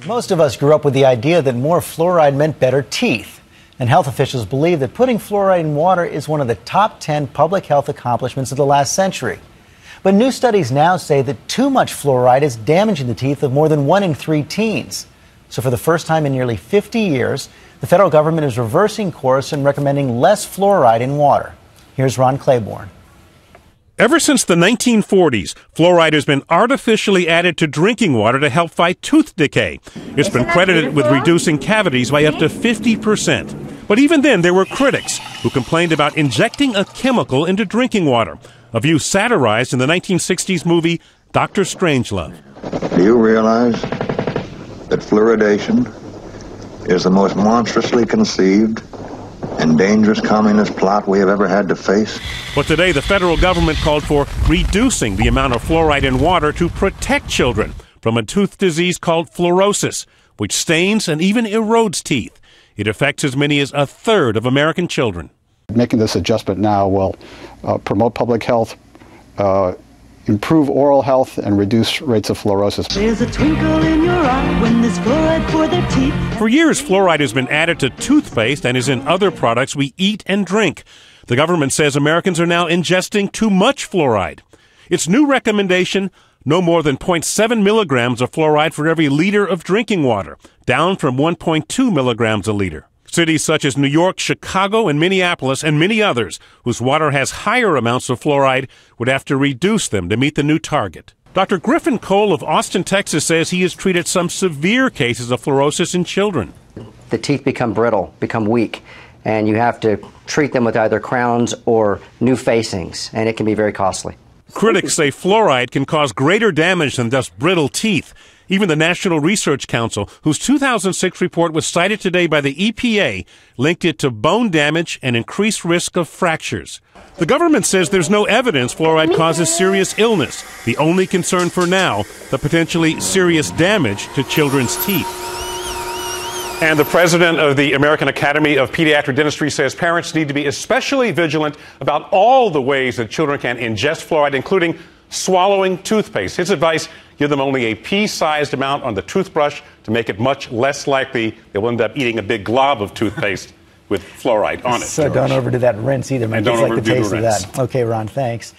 Most of us grew up with the idea that more fluoride meant better teeth. And health officials believe that putting fluoride in water is one of the top 10 public health accomplishments of the last century. But new studies now say that too much fluoride is damaging the teeth of more than 1 in 3 teens. So for the first time in nearly 50 years, the federal government is reversing course and recommending less fluoride in water. Here's Ron Claiborne. Ever since the 1940s, fluoride has been artificially added to drinking water to help fight tooth decay. It's been credited with reducing cavities by up to 50%. But even then, there were critics who complained about injecting a chemical into drinking water, a view satirized in the 1960s movie Dr. Strangelove. Do you realize that fluoridation is the most monstrously conceived and dangerous communist plot we have ever had to face? But today, the federal government called for reducing the amount of fluoride in water to protect children from a tooth disease called fluorosis, which stains and even erodes teeth. It affects as many as a third of American children. Making this adjustment now will promote public health, improve oral health, and reduce rates of fluorosis. There's a twinkle in your eye when there's fluoride for their teeth. For years, fluoride has been added to toothpaste and is in other products we eat and drink. The government says Americans are now ingesting too much fluoride. Its new recommendation, no more than 0.7 milligrams of fluoride for every liter of drinking water, down from 1.2 milligrams a liter. Cities such as New York, Chicago, and Minneapolis, and many others, whose water has higher amounts of fluoride, would have to reduce them to meet the new target. Dr. Griffin Cole of Austin, Texas, says he has treated some severe cases of fluorosis in children. The teeth become brittle, become weak, and you have to treat them with either crowns or new facings, and it can be very costly. Critics say fluoride can cause greater damage than just brittle teeth. Even the National Research Council, whose 2006 report was cited today by the EPA, linked it to bone damage and increased risk of fractures. The government says there's no evidence fluoride causes serious illness. The only concern for now, the potentially serious damage to children's teeth. And the president of the American Academy of Pediatric Dentistry says parents need to be especially vigilant about all the ways that children can ingest fluoride, including swallowing toothpaste. His advice, give them only a pea-sized amount on the toothbrush to make it much less likely they will end up eating a big glob of toothpaste with fluoride on it. So don't overdo that rinse either. My kids like the taste of that. Okay, Ron, thanks.